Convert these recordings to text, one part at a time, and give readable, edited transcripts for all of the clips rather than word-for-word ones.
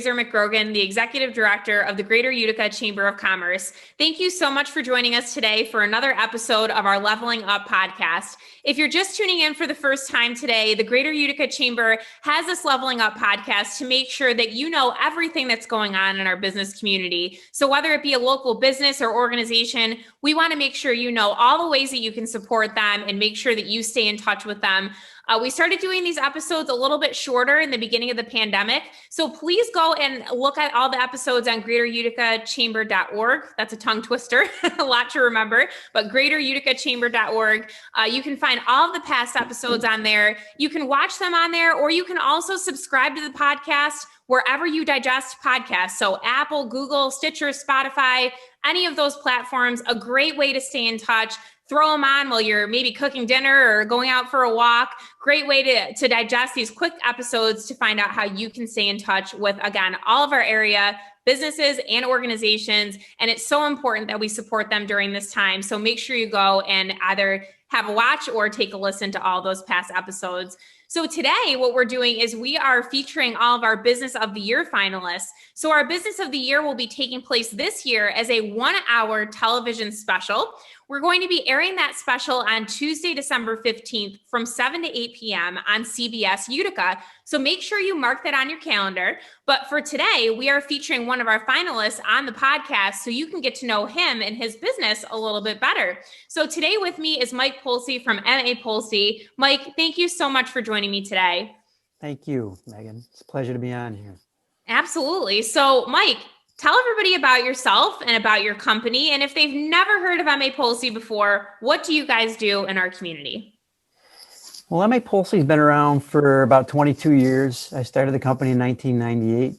Fraser McGrogan, the Executive Director of the Greater Utica Chamber of Commerce. Thank you so much for joining us today for another episode of our Leveling Up podcast. If you're just tuning in for the first time today, the Greater Utica Chamber has this Leveling Up podcast to make sure that you know everything that's going on in our business community. So whether it be a local business or organization, we want to make sure you know all the ways that you can support them and make sure that you stay in touch with them. We started doing these episodes a little bit shorter in the beginning of the pandemic. So please go and look at all the episodes on greateruticachamber.org. That's a tongue twister, a lot to remember, but greateruticachamber.org. You can find all of the past episodes on there. You can watch them on there, or you can also subscribe to the podcast wherever you digest podcasts. So Apple, Google, Stitcher, Spotify, any of those platforms, a great way to stay in touch. Throw them on while you're maybe cooking dinner or going out for a walk. Great way to digest these quick episodes to find out how you can stay in touch with, again, all of our area businesses and organizations. And it's so important that we support them during this time. So make sure you go and either have a watch or take a listen to all those past episodes. So today, what we're doing is we are featuring all of our Business of the Year finalists. So our Business of the Year will be taking place this year as a 1-hour television special. We're going to be airing that special on Tuesday, December 15th from 7 to 8 p.m. on CBS-Utica. So make sure you mark that on your calendar. But for today, we are featuring one of our finalists on the podcast so you can get to know him and his business a little bit better. So today with me is Mike Polce from MA Polce. Mike, thank you so much for joining me today. Thank you, Megan. It's a pleasure to be on here. Absolutely. So Mike, tell everybody about yourself and about your company. And if they've never heard of MA Polce before, what do you guys do in our community? Well, MA Polce has been around for about 22 years. I started the company in 1998.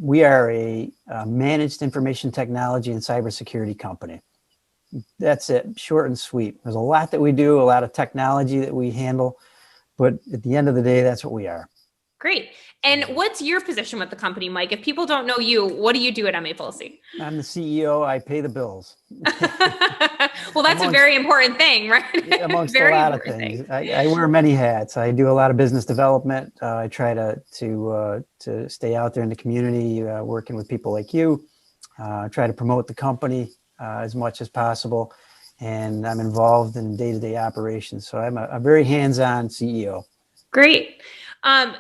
We are a managed information technology and cybersecurity company. That's it, short and sweet. There's a lot that we do, a lot of technology that we handle, but at the end of the day, that's what we are. Great. And what's your position with the company, Mike? If people don't know you, what do you do at MA Polce? I'm the CEO. I pay the bills. Well, that's a very important thing, right? Amongst a lot of things. I wear many hats. I do a lot of business development. I try to stay out there in the community, working with people like you. Try to promote the company as much as possible. And I'm involved in day-to-day operations. So I'm a very hands-on CEO. Great.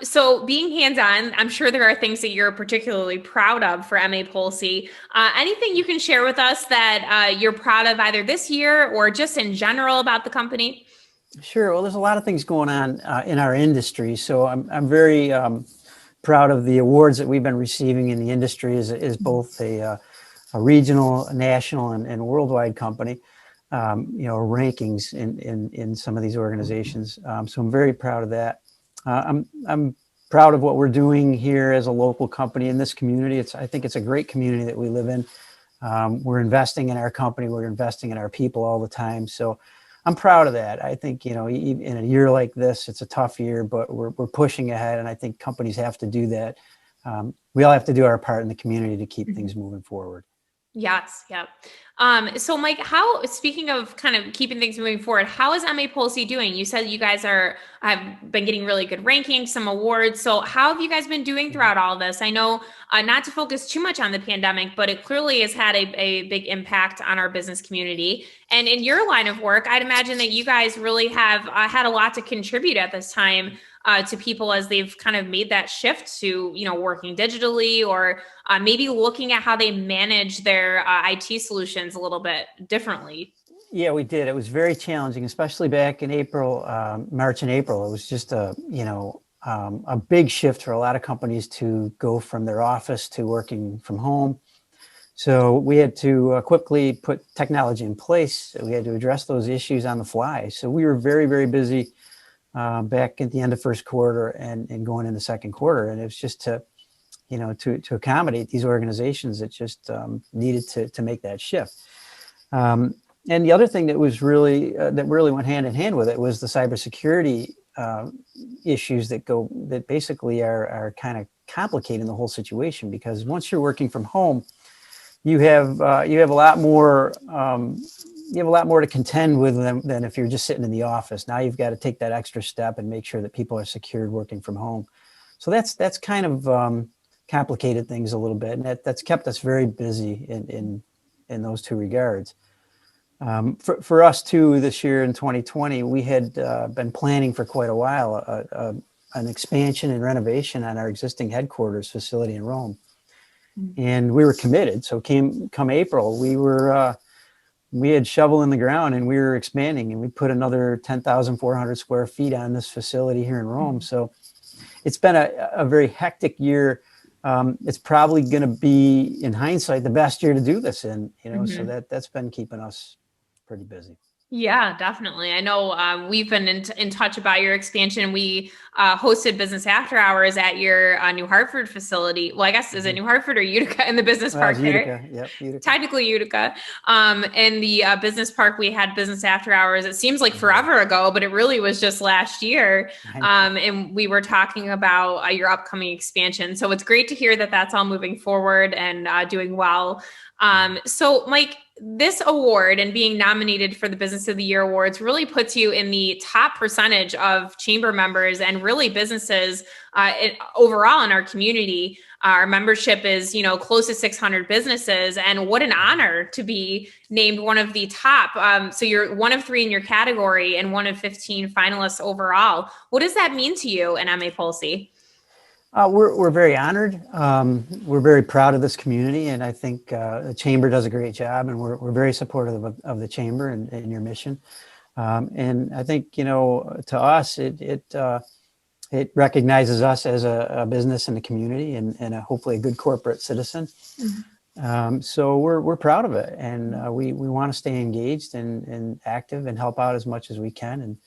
So being hands-on, I'm sure there are things that you're particularly proud of for MA Polce. Anything you can share with us that you're proud of either this year or just in general about the company? Sure. Well, there's a lot of things going on in our industry. So I'm very proud of the awards that we've been receiving in the industry as both a regional, national, and worldwide company. Rankings in some of these organizations. So I'm very proud of that. I'm proud of what we're doing here as a local company in this community. I think it's a great community that we live in. We're investing in our company. We're investing in our people all the time. So I'm proud of that. I think, in a year like this, it's a tough year, but we're pushing ahead. And I think companies have to do that. We all have to do our part in the community to keep things moving forward. Yes. Yep. So Mike, speaking of kind of keeping things moving forward, how is MA Polce doing? You said you guys have been getting really good rankings, some awards. So how have you guys been doing throughout all this? I know not to focus too much on the pandemic, but it clearly has had a big impact on our business community. And in your line of work, I'd imagine that you guys really have had a lot to contribute at this time to people as they've kind of made that shift to, working digitally or maybe looking at how they manage their IT solutions a little bit differently. Yeah, we did. It was very challenging, especially back in March and April. It was just a big shift for a lot of companies to go from their office to working from home. So we had to quickly put technology in place. We had to address those issues on the fly. So we were very, very busy back at the end of first quarter and going into second quarter. And it was just to accommodate these organizations that just needed to make that shift. And the other thing that was really went hand in hand with it was the cybersecurity issues that basically are kind of complicating the whole situation, because once you're working from home, you have a lot more to contend with than if you're just sitting in the office. Now you've got to take that extra step and make sure that people are secured working from home. So that's kind of complicated things a little bit, and that's kept us very busy in those two regards. For us too, this year in 2020, we had been planning for quite a while an expansion and renovation on our existing headquarters facility in Rome, and we were committed. So come April, we had shovel in the ground and we were expanding, and we put another 10,400 square feet on this facility here in Rome. So it's been a very hectic year. It's probably going to be, in hindsight, the best year to do this in, so that's been keeping us pretty busy. Yeah, definitely. I know we've been in touch about your expansion. We hosted business after hours at your New Hartford facility. Well, I guess, is it New Hartford or Utica in the business park Utica. there? Yep, Utica. Technically Utica. In the business park, we had business after hours. It seems like forever ago, but it really was just last year. And we were talking about your upcoming expansion. So it's great to hear that that's all moving forward and doing well. So Mike, this award and being nominated for the Business of the Year awards really puts you in the top percentage of chamber members and really businesses overall in our community. Our membership is, close to 600 businesses, and what an honor to be named one of the top. So you're one of 3 in your category and one of 15 finalists overall. What does that mean to you and MA Polce? We're very honored. We're very proud of this community, and I think the Chamber does a great job, and we're very supportive of the Chamber and your mission. And I think, to us, it recognizes us as a business in the community and hopefully a good corporate citizen. So we're proud of it, and we want to stay engaged and active and help out as much as we can.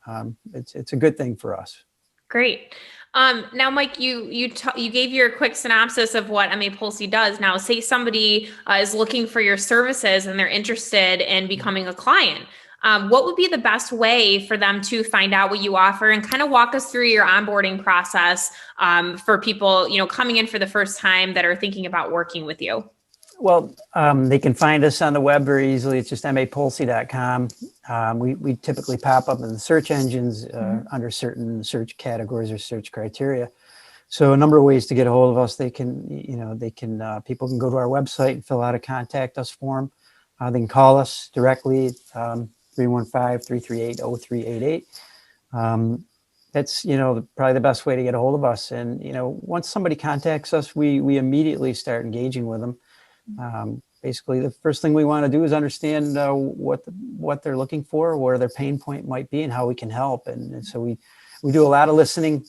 And it's a good thing for us. Great. Now, Mike, you gave your quick synopsis of what MA Polce does. Now, say somebody is looking for your services and they're interested in becoming a client. What would be the best way for them to find out what you offer, and kind of walk us through your onboarding process for people, coming in for the first time that are thinking about working with you? Well, they can find us on the web very easily. It's just mapolce.com. We typically pop up in the search engines under certain search categories or search criteria. So a number of ways to get a hold of us. People can go to our website and fill out a contact us form. They can call us directly, 315-338-0388. That's, probably the best way to get a hold of us. And, once somebody contacts us, we immediately start engaging with them. Basically, the first thing we want to do is understand what they're looking for, where their pain point might be, and how we can help. And so we do a lot of listening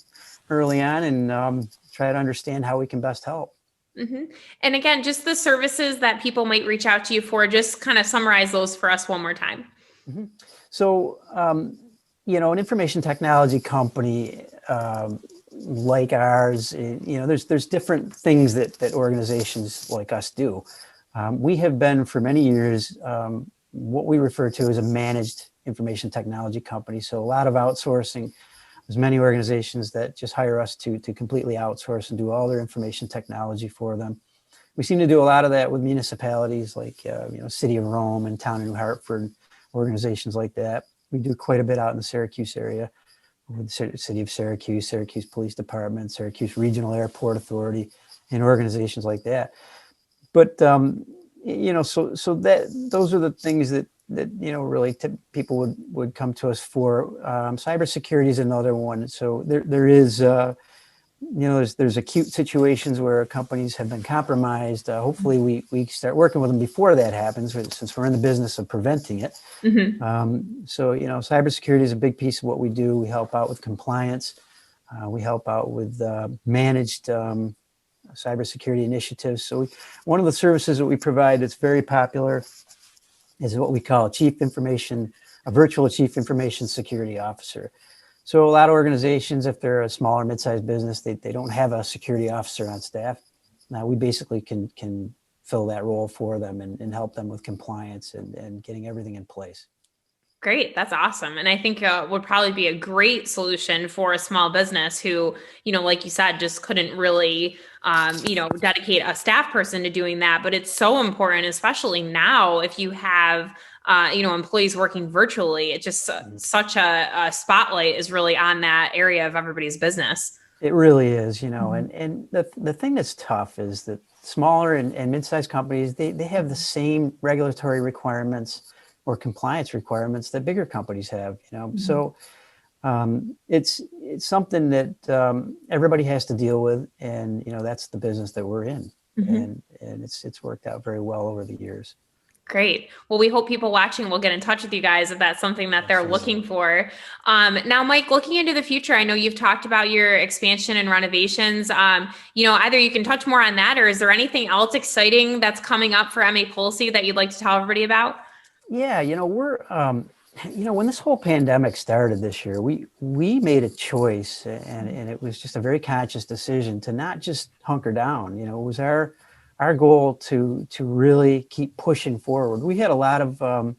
early on and try to understand how we can best help. And again, just the services that people might reach out to you for, just kind of summarize those for us one more time. So, an information technology company like ours, there's different things that organizations like us do. We have been for many years what we refer to as a managed information technology company. So a lot of outsourcing. There's many organizations that just hire us to completely outsource and do all their information technology for them. We seem to do a lot of that with municipalities like City of Rome and Town of New Hartford, organizations like that. We do quite a bit out in the Syracuse area with the City of Syracuse, Syracuse Police Department, Syracuse Regional Airport Authority, and organizations like that. But so that those are the things that really people would come to us for. Cybersecurity is another one. So there is there's acute situations where companies have been compromised. Hopefully we start working with them before that happens, since we're in the business of preventing it. So cybersecurity is a big piece of what we do. We help out with compliance. We help out with managed cybersecurity initiatives. So one of the services that we provide that's very popular is what we call a virtual chief information security officer. So a lot of organizations, if they're a small or mid-sized business, they don't have a security officer on staff. Now we basically can fill that role for them and help them with compliance and getting everything in place. Great. That's awesome. And I think would probably be a great solution for a small business who, like you said, just couldn't really, dedicate a staff person to doing that. But it's so important, especially now, if you have, employees working virtually. It just such a spotlight is really on that area of everybody's business. It really is, and the thing that's tough is that smaller and mid-sized companies, they have the same regulatory requirements or compliance requirements that bigger companies have. So it's something that everybody has to deal with, and that's the business that we're in, and it's worked out very well over the years. Great. Well, we hope people watching will get in touch with you guys if that's something that they're looking for. Now, Mike, looking into the future, I know you've talked about your expansion and renovations. Either you can touch more on that, or is there anything else exciting that's coming up for MA Polce that you'd like to tell everybody about? Yeah, we're, when this whole pandemic started this year, we made a choice, and it was just a very conscious decision to not just hunker down. It was our goal to really keep pushing forward. We had a lot of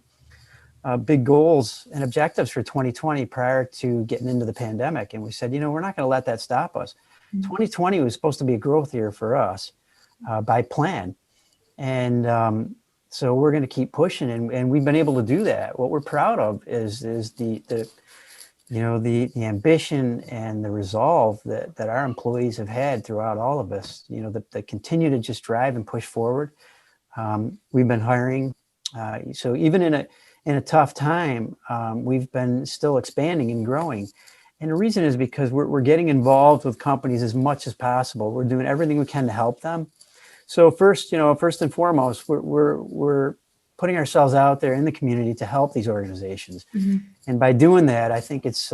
big goals and objectives for 2020 prior to getting into the pandemic. And we said, we're not going to let that stop us. 2020 was supposed to be a growth year for us by plan. And so we're going to keep pushing, and we've been able to do that. What we're proud of is the ambition and the resolve that our employees have had throughout all of this, that continue to just drive and push forward. We've been hiring. So even in a tough time, we've been still expanding and growing. And the reason is because we're getting involved with companies as much as possible. We're doing everything we can to help them. So first and foremost, we're putting ourselves out there in the community to help these organizations. And by doing that, I think it's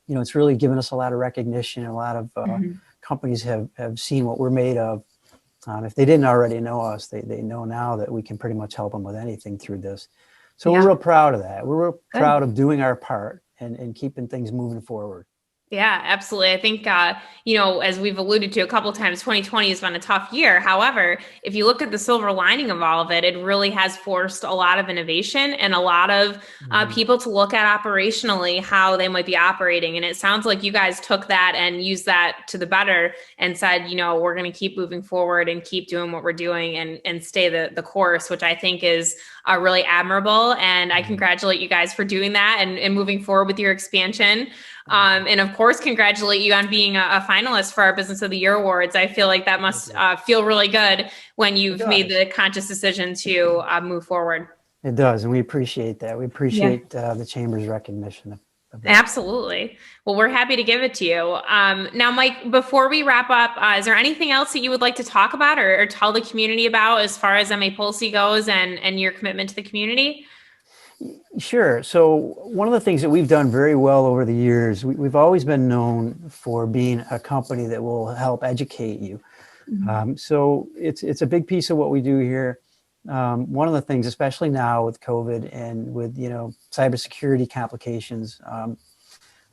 really given us a lot of recognition, and a lot of companies have seen what we're made of. If they didn't already know us, they know now that we can pretty much help them with anything through this. So we're real proud of that. We're real proud of doing our part and keeping things moving forward. Yeah, absolutely. I think, as we've alluded to a couple of times, 2020 has been a tough year. However, if you look at the silver lining of all of it, it really has forced a lot of innovation and a lot of people to look at operationally how they might be operating. And it sounds like you guys took that and used that to the better and said, we're going to keep moving forward and keep doing what we're doing and stay the course, which I think is really admirable. And I congratulate you guys for doing that and moving forward with your expansion. And of course, congratulate you on being a finalist for our Business of the Year Awards. I feel like that must feel really good when you've made the conscious decision to move forward. It does. And we appreciate that. We appreciate the Chamber's recognition of that. Absolutely. Well, we're happy to give it to you. Now, Mike, before we wrap up, is there anything else that you would like to talk about or tell the community about as far as MA Polce goes and your commitment to the community? Sure. So one of the things that we've done very well over the years, we've always been known for being a company that will help educate you. So it's a big piece of what we do here. One of the things, especially now with COVID and with, cybersecurity complications,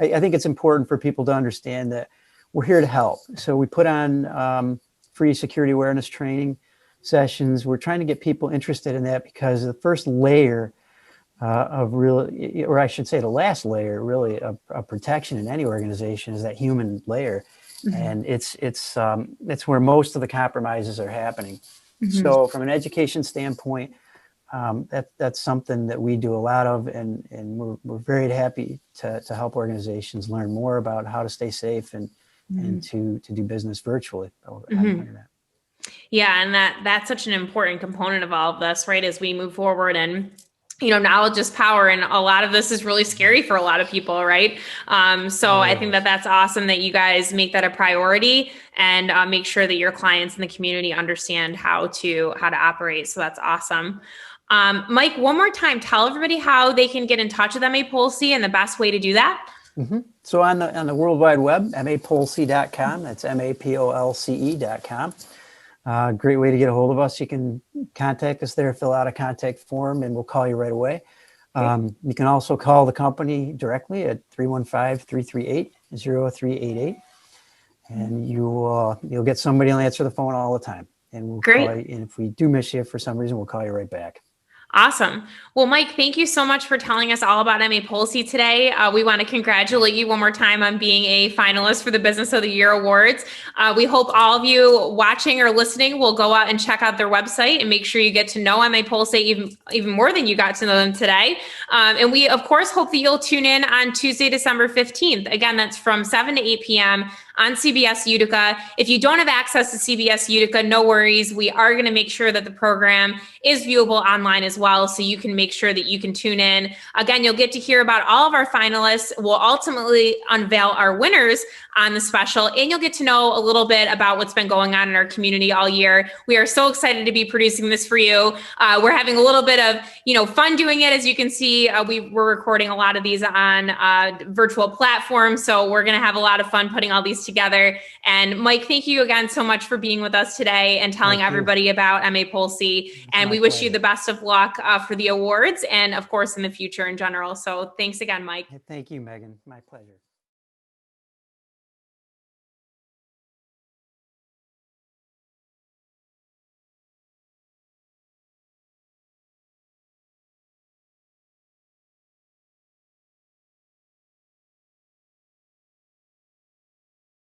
I think it's important for people to understand that we're here to help. So we put on free security awareness training sessions. We're trying to get people interested in that because the first layer of really, or I should say the last layer really of protection in any organization is that human layer. And it's where most of the compromises are happening. So from an education standpoint, that's something that we do a lot of, and we're very happy to help organizations learn more about how to stay safe and to do business virtually on the internet. Yeah, and that's such an important component of all of this, right? As we move forward, and knowledge is power, and a lot of this is really scary for a lot of people, right? So I think that's awesome that you guys make that a priority and make sure that your clients in the community understand how to operate. So that's awesome. Mike, one more time, tell everybody how they can get in touch with MA Polce and the best way to do that. So on the World Wide Web, mapolce.com. That's mapolce.com. Great way to get a hold of us. You can contact us there, fill out a contact form, and we'll call you right away. You can also call the company directly at 315-338-0388. And you'll get somebody to answer the phone all the time. And we'll call you, and if we do miss you for some reason, we'll call you right back. Awesome. Well, Mike, thank you so much for telling us all about MA Polce today. We want to congratulate you one more time on being a finalist for the Business of the Year Awards. We hope all of you watching or listening will go out and check out their website and make sure you get to know MA Polce even more than you got to know them today. And we, of course, hope that you'll tune in on Tuesday, December 15th. Again, that's from 7 to 8 p.m. on CBS Utica. If you don't have access to CBS Utica, no worries. We are going to make sure that the program is viewable online as well, so you can make sure that you can tune in. Again, you'll get to hear about all of our finalists. We'll ultimately unveil our winners on the special, and you'll get to know a little bit about what's been going on in our community all year. We are so excited to be producing this for you. We're having a little bit of, fun doing it. As you can see, we're recording a lot of these on virtual platforms, so we're going to have a lot of fun putting all these together. And Mike, thank you again so much for being with us today and telling everybody about MA Polce. And we wish you the best of luck for the awards and, of course, in the future in general. So thanks again, Mike. Thank you, Megan. My pleasure.